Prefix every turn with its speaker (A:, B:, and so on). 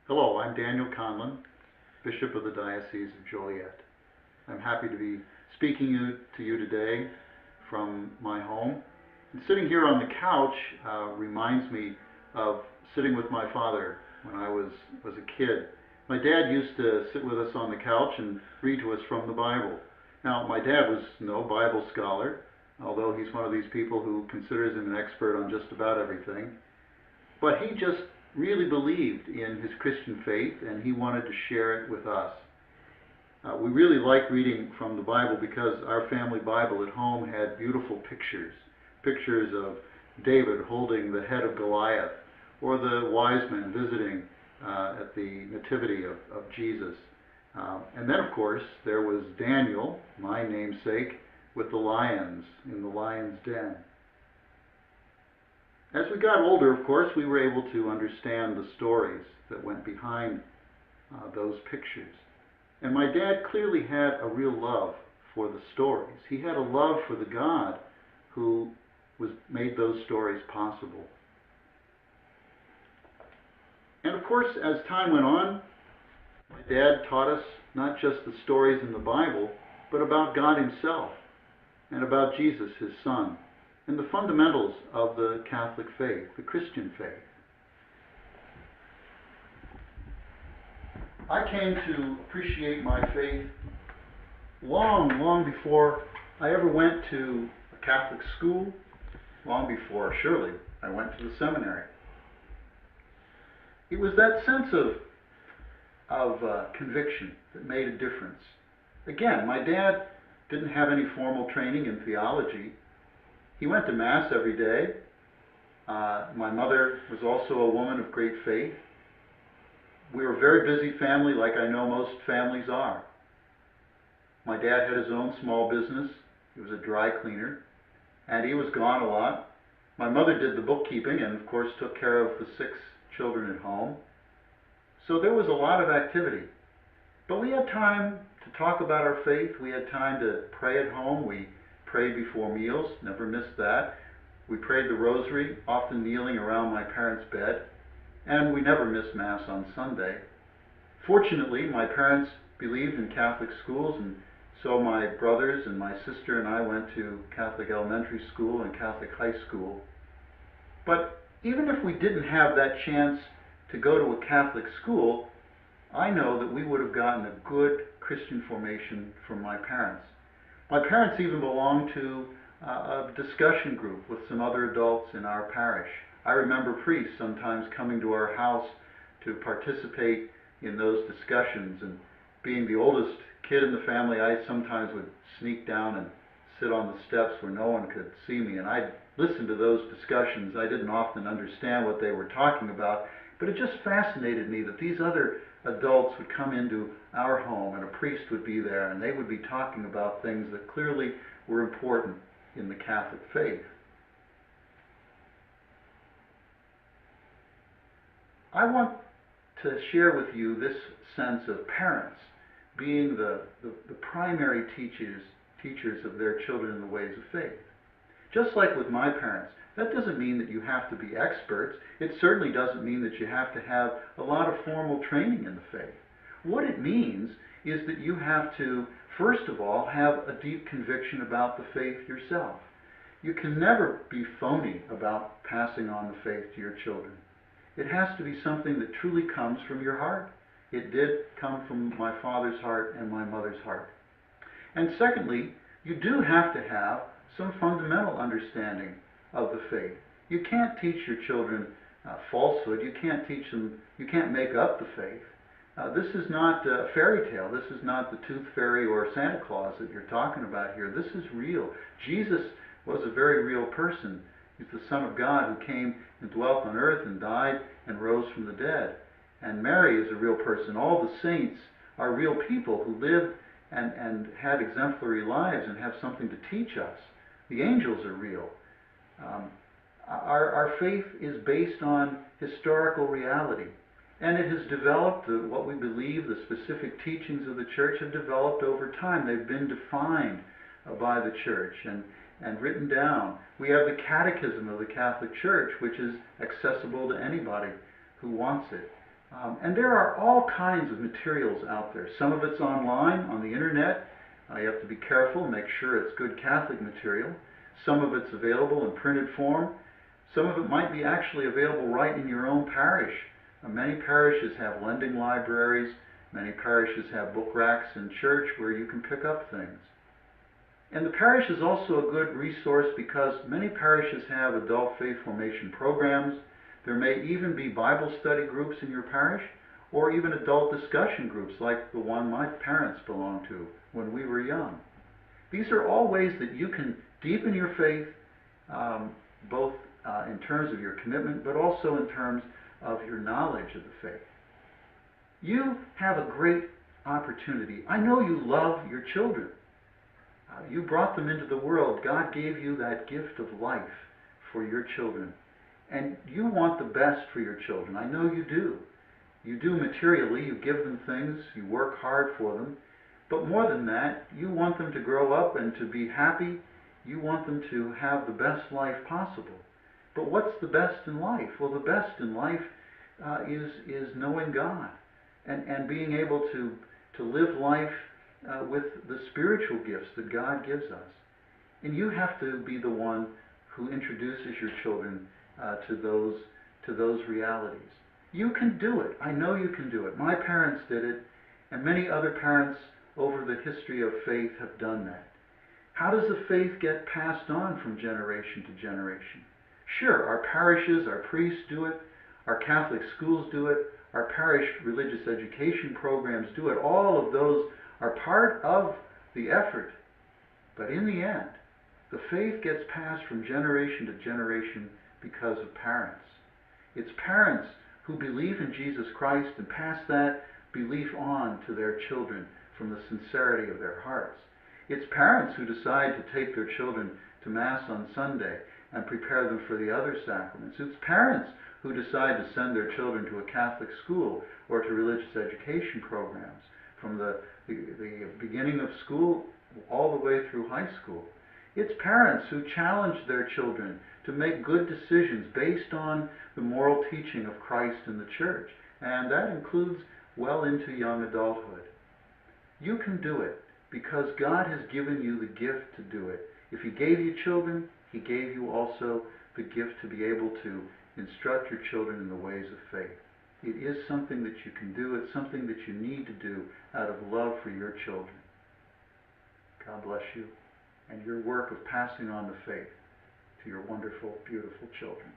A: Hello, I'm Daniel Conlon, Bishop of the Diocese of Joliet. I'm happy to be speaking to you today from my home. And sitting here on the couch reminds me of sitting with my father when I was a kid. My dad used to sit with us on the couch and read to us from the Bible. Now, my dad was no Bible scholar, although he's one of these people who considers him an expert on just about everything. But he just really believed in his Christian faith, and he wanted to share it with us. We really like reading from the Bible because our family Bible at home had beautiful pictures of David holding the head of Goliath, or the wise men visiting at the nativity of Jesus. And then, of course, there was Daniel, my namesake, with the lions in the lion's den. As we got older, of course, we were able to understand the stories that went behind those pictures. And my dad clearly had a real love for the stories. He had a love for the God who made those stories possible. And of course, as time went on, my dad taught us not just the stories in the Bible, but about God himself and about Jesus, his son, and the fundamentals of the Catholic faith, the Christian faith. I came to appreciate my faith long before I ever went to a Catholic school, long before, surely, I went to the seminary. It was that sense of conviction that made a difference. Again, my dad didn't have any formal training in theology. He went to Mass every day. My mother was also a woman of great faith. We were a very busy family, like I know most families are. My dad had his own small business. He was a dry cleaner, and he was gone a lot. My mother did the bookkeeping and, of course, took care of the 6 children at home. So there was a lot of activity. But we had time to talk about our faith. We had time to pray at home. We prayed before meals, never missed that. We prayed the rosary, often kneeling around my parents' bed, and we never missed Mass on Sunday. Fortunately, my parents believed in Catholic schools, and so my brothers and my sister and I went to Catholic elementary school and Catholic high school. But even if we didn't have that chance to go to a Catholic school, I know that we would have gotten a good Christian formation from my parents. My parents even belonged to a discussion group with some other adults in our parish. I remember priests sometimes coming to our house to participate in those discussions, and being the oldest kid in the family, I sometimes would sneak down and sit on the steps where no one could see me, and I'd listen to those discussions. I didn't often understand what they were talking about, but it just fascinated me that these other adults would come into our home and a priest would be there, and they would be talking about things that clearly were important in the Catholic faith. I want to share with you this sense of parents being the primary teachers of their children in the ways of faith. Just like with my parents, that doesn't mean that you have to be experts. It certainly doesn't mean that you have to have a lot of formal training in the faith. What it means is that you have to, first of all, have a deep conviction about the faith yourself. You can never be phony about passing on the faith to your children. It has to be something that truly comes from your heart. It did come from my father's heart and my mother's heart. And secondly, you do have to have some fundamental understanding of the faith. You can't teach your children falsehood. You can't teach them, you can't make up the faith. This is not a fairy tale. This is not the tooth fairy or Santa Claus that you're talking about here. This is real. Jesus was a very real person. He's the Son of God who came and dwelt on earth and died and rose from the dead. And Mary is a real person. All the saints are real people who lived and had exemplary lives and have something to teach us. The angels are real. Our faith is based on historical reality. And it has developed, what we believe, the specific teachings of the Church have developed over time. They've been defined by the Church and written down. We have the Catechism of the Catholic Church, which is accessible to anybody who wants it. And there are all kinds of materials out there. Some of it's online, on the internet. You have to be careful, make sure it's good Catholic material. Some of it's available in printed form. Some of it might be actually available right in your own parish. Many parishes have lending libraries. Many parishes have book racks in church where you can pick up things. And the parish is also a good resource because many parishes have adult faith formation programs. There may even be Bible study groups in your parish, or even adult discussion groups like the one my parents belonged to when we were young. These are all ways that you can deepen your faith, both in terms of your commitment, but also in terms of your knowledge of the faith. You have a great opportunity. I know you love your children. You brought them into the world. God gave you that gift of life for your children. And you want the best for your children. I know you do. You do materially. You give them things. You work hard for them. But more than that, you want them to grow up and to be happy. You want them to have the best life possible. But what's the best in life? Well, the best in life is knowing God and being able to live life with the spiritual gifts that God gives us. And you have to be the one who introduces your children to those realities. You can do it. I know you can do it. My parents did it, and many other parents over the history of faith have done that. How does the faith get passed on from generation to generation? Sure, our parishes, our priests do it, our Catholic schools do it, our parish religious education programs do it. All of those are part of the effort. But in the end, the faith gets passed from generation to generation because of parents. It's parents who believe in Jesus Christ and pass that belief on to their children from the sincerity of their hearts. It's parents who decide to take their children to Mass on Sunday and prepare them for the other sacraments. It's parents who decide to send their children to a Catholic school or to religious education programs from the beginning of school all the way through high school. It's parents who challenge their children to make good decisions based on the moral teaching of Christ and the Church. And that includes well into young adulthood. You can do it because God has given you the gift to do it. If He gave you children, He gave you also the gift to be able to instruct your children in the ways of faith. It is something that you can do. It's something that you need to do out of love for your children. God bless you and your work of passing on the faith to your wonderful, beautiful children.